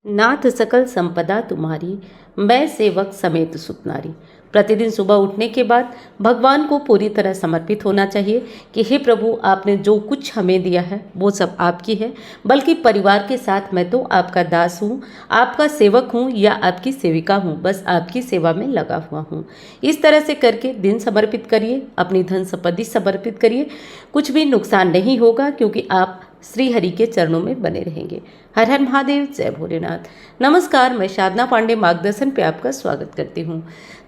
नाथ सकल संपदा तुम्हारी, मैं सेवक समेत सुत नारी। प्रतिदिन सुबह उठने के बाद भगवान को पूरी तरह समर्पित होना चाहिए कि हे प्रभु, आपने जो कुछ हमें दिया है वो सब आपकी है, बल्कि परिवार के साथ मैं तो आपका दास हूँ, आपका सेवक हूँ या आपकी सेविका हूँ, बस आपकी सेवा में लगा हुआ हूँ। इस तरह से करके दिन समर्पित करिए, अपनी धन संपत्ति समर्पित करिए, कुछ भी नुकसान नहीं होगा क्योंकि आप श्री हरि के चरणों में बने रहेंगे। हर हर महादेव, जय भोलेनाथ। नमस्कार, मैं साधना पांडे मार्गदर्शन पे आपका स्वागत करती हूँ।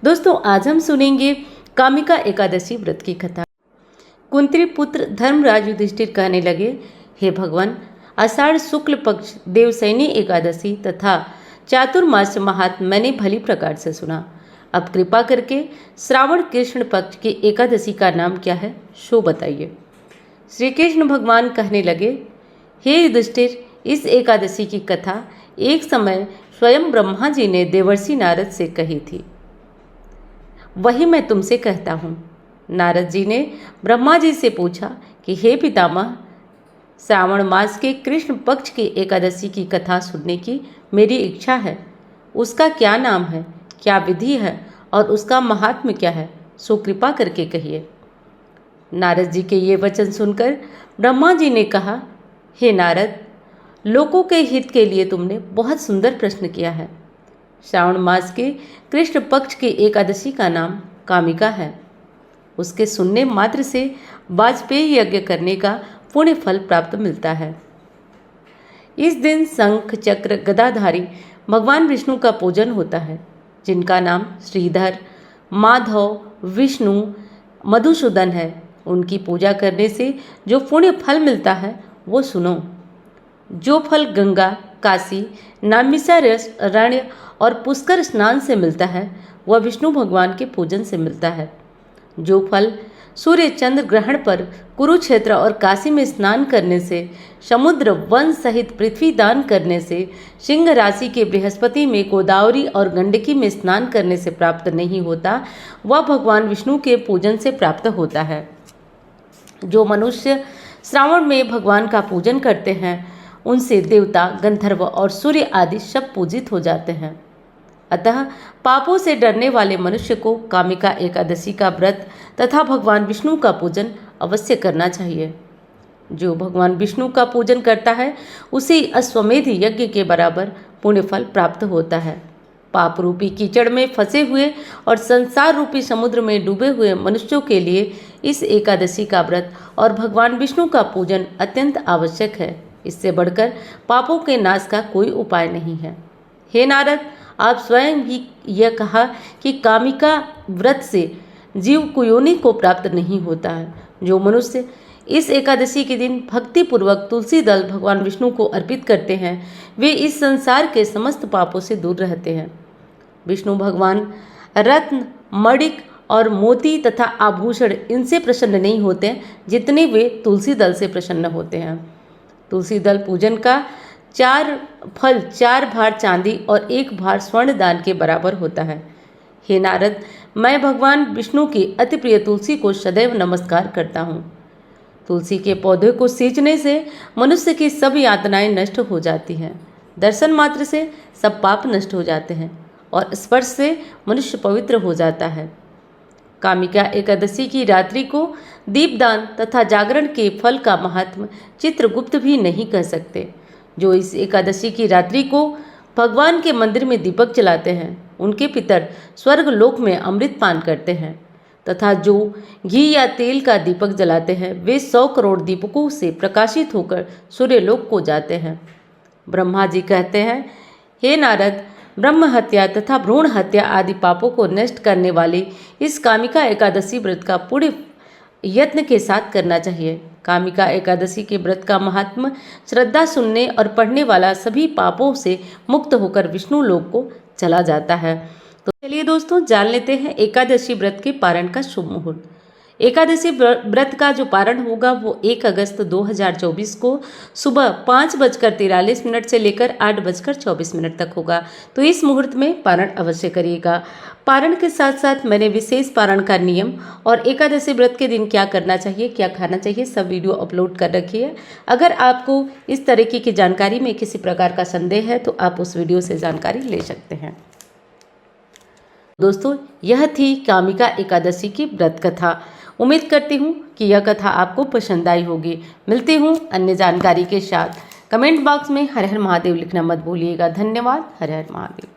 दोस्तों, आज हम सुनेंगे कामिका एकादशी व्रत की कथा। कुंती पुत्र धर्मराज युधिष्ठिर कहने लगे, हे भगवान, आषाढ़ शुक्ल पक्ष देवसैनी एकादशी तथा चातुर्मास महात्म मैंने भली प्रकार से सुना। अब कृपा करके श्रावण कृष्ण पक्ष की एकादशी का नाम क्या है, सो बताइए। श्री कृष्ण भगवान कहने लगे, हे युधिष्ठिर, इस एकादशी की कथा एक समय स्वयं ब्रह्मा जी ने देवर्षि नारद से कही थी, वही मैं तुमसे कहता हूँ। नारद जी ने ब्रह्मा जी से पूछा कि हे पितामह, श्रावण मास के कृष्ण पक्ष की एकादशी की कथा सुनने की मेरी इच्छा है। उसका क्या नाम है, क्या विधि है और उसका महात्म्य क्या है, सो कृपा करके कहिए। नारद जी के ये वचन सुनकर ब्रह्मा जी ने कहा, हे नारद, लोकों के हित के लिए तुमने बहुत सुंदर प्रश्न किया है। श्रावण मास के कृष्ण पक्ष की एकादशी का नाम कामिका है। उसके सुनने मात्र से वाजपेयी यज्ञ करने का पुण्य फल प्राप्त मिलता है। इस दिन शंख चक्र गदाधारी भगवान विष्णु का पूजन होता है, जिनका नाम श्रीधर, माधव, विष्णु, मधुसूदन है। उनकी पूजा करने से जो पुण्य फल मिलता है वो सुनो। जो फल गंगा, काशी, नैमिषारण्य और पुष्कर स्नान से मिलता है वह विष्णु भगवान के पूजन से मिलता है। जो फल सूर्य चंद्र ग्रहण पर कुरुक्षेत्र और काशी में स्नान करने से, समुद्र वन सहित पृथ्वी दान करने से, सिंह राशि के बृहस्पति में गोदावरी और गंडकी में स्नान करने से प्राप्त नहीं होता, वह भगवान विष्णु के पूजन से प्राप्त होता है। जो मनुष्य श्रावण में भगवान का पूजन करते हैं उनसे देवता, गंधर्व और सूर्य आदि सब पूजित हो जाते हैं। अतः पापों से डरने वाले मनुष्य को कामिका एकादशी का व्रत तथा भगवान विष्णु का पूजन अवश्य करना चाहिए। जो भगवान विष्णु का पूजन करता है उसे अश्वमेध यज्ञ के बराबर पुण्य फल प्राप्त होता है। पाप रूपी कीचड़ में फंसे हुए और संसार रूपी समुद्र में डूबे हुए मनुष्यों के लिए इस एकादशी का व्रत और भगवान विष्णु का पूजन अत्यंत आवश्यक है। इससे बढ़कर पापों के नाश का कोई उपाय नहीं है। हे नारद, आप स्वयं ही यह कहा कि कामिका व्रत से जीव कुयोनि को प्राप्त नहीं होता है। जो मनुष्य इस एकादशी के दिन भक्ति पूर्वक तुलसी दल भगवान विष्णु को अर्पित करते हैं वे इस संसार के समस्त पापों से दूर रहते हैं। विष्णु भगवान रत्न, मणिक और मोती तथा आभूषण इनसे प्रसन्न नहीं होते जितने वे तुलसी दल से प्रसन्न होते हैं। तुलसी दल पूजन का 4 फल 4 भार चांदी और 1 भार स्वर्ण दान के बराबर होता है। हे नारद, मैं भगवान विष्णु की अति प्रिय तुलसी को सदैव नमस्कार करता हूँ। तुलसी के पौधे को सींचने से मनुष्य की सब यातनाएं नष्ट हो जाती हैं। दर्शन मात्र से सब पाप नष्ट हो जाते हैं और स्पर्श से मनुष्य पवित्र हो जाता है। कामिका एकादशी की रात्रि को दीपदान तथा जागरण के फल का महात्म चित्रगुप्त भी नहीं कह सकते। जो इस एकादशी की रात्रि को भगवान के मंदिर में दीपक जलाते हैं उनके पितर स्वर्ग लोक में अमृत पान करते हैं, तथा जो घी या तेल का दीपक जलाते हैं वे 100 करोड़ दीपकों से प्रकाशित होकर सूर्य लोक को जाते हैं। ब्रह्मा जी कहते हैं, हे नारद, ब्रह्म हत्या तथा भ्रूण हत्या आदि पापों को नष्ट करने वाली इस कामिका एकादशी व्रत का पूर्ण यत्न के साथ करना चाहिए। कामिका एकादशी के व्रत का महात्म श्रद्धा सुनने और पढ़ने वाला सभी पापों से मुक्त होकर विष्णु लोक को चला जाता है। तो चलिए दोस्तों, जान लेते हैं एकादशी व्रत के पारण का शुभ मुहूर्त। एकादशी व्रत का जो पारण होगा वो 1 अगस्त 2024 को सुबह 5:43 से लेकर 8:24 तक होगा। तो इस मुहूर्त में पारण अवश्य करिएगा। पारण के साथ साथ मैंने विशेष पारण का नियम और एकादशी व्रत के दिन क्या करना चाहिए, क्या खाना चाहिए, सब वीडियो अपलोड कर रखी है। अगर आपको इस तरीके की जानकारी में किसी प्रकार का संदेह है तो आप उस वीडियो से जानकारी ले सकते हैं। दोस्तों, यह थी कामिका एकादशी की व्रत कथा। उम्मीद करती हूँ कि यह कथा आपको पसंद आई होगी। मिलती हूँ अन्य जानकारी के साथ। कमेंट बॉक्स में हर हर महादेव लिखना मत भूलिएगा। धन्यवाद। हर हर महादेव।